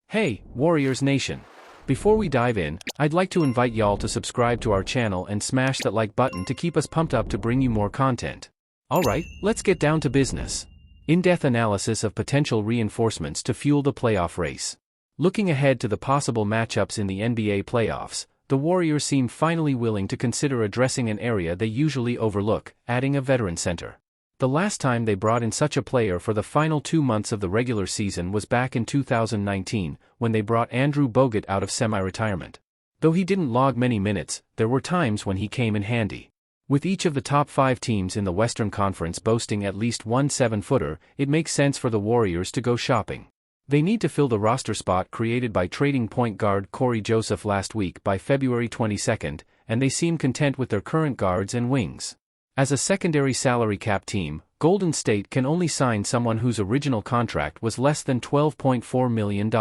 Hey, Warriors Nation! Before we dive in, I'd like to invite y'all to subscribe to our channel and smash that like button to keep us pumped up to bring you more content. Alright, let's get down to business. In-depth analysis of potential reinforcements to fuel the playoff race. Looking ahead to the possible matchups in the NBA playoffs, the Warriors seem finally willing to consider addressing an area they usually overlook, adding a veteran center. The last time they brought in such a player for the final 2 months of the regular season was back in 2019, when they brought Andrew Bogut out of semi-retirement. Though he didn't log many minutes, there were times when he came in handy. With each of the top 5 teams in the Western Conference boasting at least one 7-footer, it makes sense for the Warriors to go shopping. They need to fill the roster spot created by trading point guard Corey Joseph last week by February 22, and they seem content with their current guards and wings. As a secondary salary cap team, Golden State can only sign someone whose original contract was less than $12.4 million.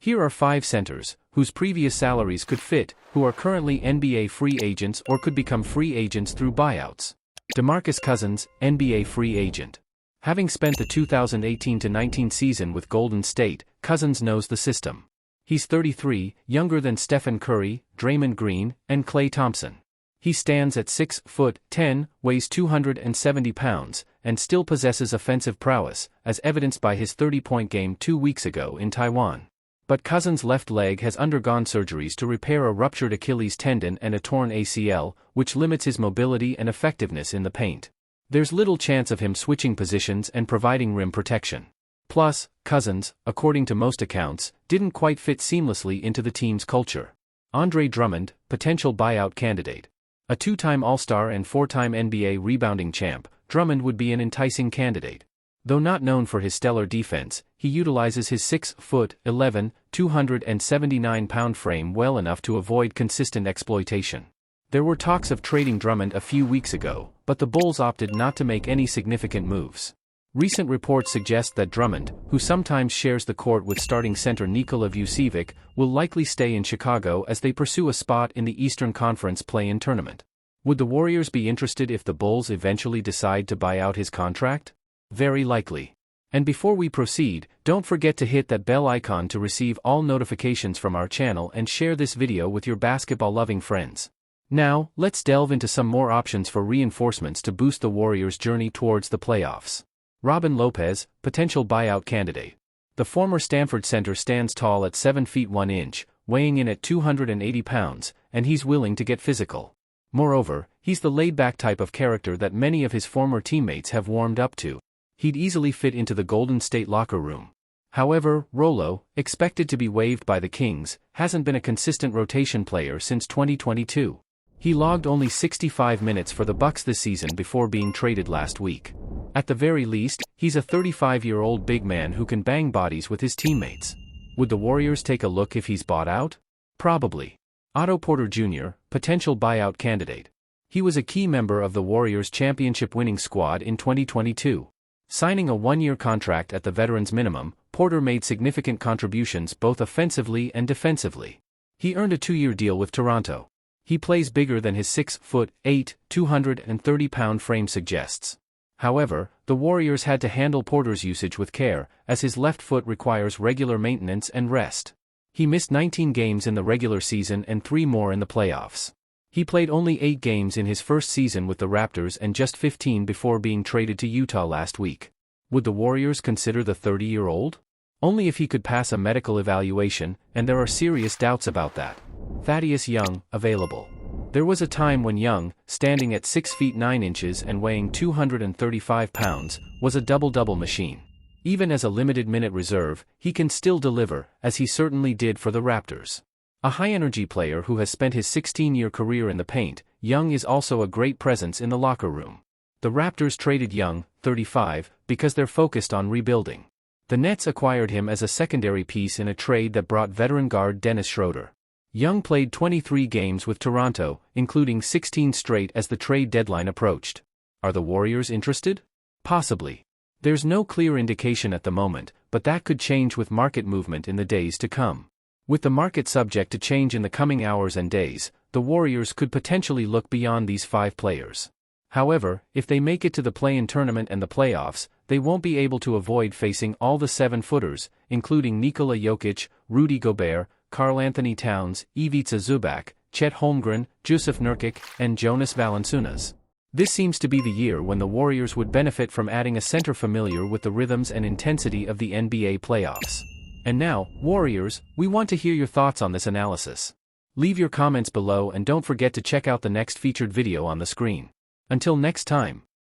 Here are 5 centers, whose previous salaries could fit, who are currently NBA free agents or could become free agents through buyouts. DeMarcus Cousins, NBA free agent. Having spent the 2018-19 season with Golden State, Cousins knows the system. He's 33, younger than Stephen Curry, Draymond Green, and Klay Thompson. He stands at 6'10", weighs 270 pounds, and still possesses offensive prowess, as evidenced by his 30-point game 2 weeks ago in Taiwan. But Cousins' left leg has undergone surgeries to repair a ruptured Achilles tendon and a torn ACL, which limits his mobility and effectiveness in the paint. There's little chance of him switching positions and providing rim protection. Plus, Cousins, according to most accounts, didn't quite fit seamlessly into the team's culture. Andre Drummond, potential buyout candidate. A 2-time All-Star and 4-time NBA rebounding champ, Drummond would be an enticing candidate. Though not known for his stellar defense, he utilizes his 6'11", 279-pound frame well enough to avoid consistent exploitation. There were talks of trading Drummond a few weeks ago, but the Bulls opted not to make any significant moves. Recent reports suggest that Drummond, who sometimes shares the court with starting center Nikola Vucevic, will likely stay in Chicago as they pursue a spot in the Eastern Conference play-in tournament. Would the Warriors be interested if the Bulls eventually decide to buy out his contract? Very likely. And before we proceed, don't forget to hit that bell icon to receive all notifications from our channel and share this video with your basketball-loving friends. Now, let's delve into some more options for reinforcements to boost the Warriors' journey towards the playoffs. Robin Lopez, potential buyout candidate. The former Stanford center stands tall at 7 feet 1 inch, weighing in at 280 pounds, and he's willing to get physical. Moreover, he's the laid-back type of character that many of his former teammates have warmed up to. He'd easily fit into the Golden State locker room. However, Rolo, expected to be waived by the Kings, hasn't been a consistent rotation player since 2022. He logged only 65 minutes for the Bucks this season before being traded last week. At the very least, he's a 35-year-old big man who can bang bodies with his teammates. Would the Warriors take a look if he's bought out? Probably. Otto Porter Jr., potential buyout candidate. He was a key member of the Warriors' championship-winning squad in 2022. Signing a 1-year contract at the veteran's minimum, Porter made significant contributions both offensively and defensively. He earned a 2-year deal with Toronto. He plays bigger than his 6'8", 230-pound frame suggests. However, the Warriors had to handle Porter's usage with care, as his left foot requires regular maintenance and rest. He missed 19 games in the regular season and 3 more in the playoffs. He played only 8 games in his first season with the Raptors and just 15 before being traded to Utah last week. Would the Warriors consider the 30-year-old? Only if he could pass a medical evaluation, and there are serious doubts about that. Thaddeus Young, available. There was a time when Young, standing at 6 feet 9 inches and weighing 235 pounds, was a double-double machine. Even as a limited-minute reserve, he can still deliver, as he certainly did for the Raptors. A high-energy player who has spent his 16-year career in the paint, Young is also a great presence in the locker room. The Raptors traded Young, 35, because they're focused on rebuilding. The Nets acquired him as a secondary piece in a trade that brought veteran guard Dennis Schroeder. Young played 23 games with Toronto, including 16 straight as the trade deadline approached. Are the Warriors interested? Possibly. There's no clear indication at the moment, but that could change with market movement in the days to come. With the market subject to change in the coming hours and days, the Warriors could potentially look beyond these 5 players. However, if they make it to the play-in tournament and the playoffs, they won't be able to avoid facing all the 7-footers, including Nikola Jokic, Rudy Gobert, Karl-Anthony Towns, Ivica Zubac, Chet Holmgren, Jusuf Nurkic, and Jonas Valanciunas. This seems to be the year when the Warriors would benefit from adding a center familiar with the rhythms and intensity of the NBA playoffs. And now, Warriors, we want to hear your thoughts on this analysis. Leave your comments below and don't forget to check out the next featured video on the screen. Until next time.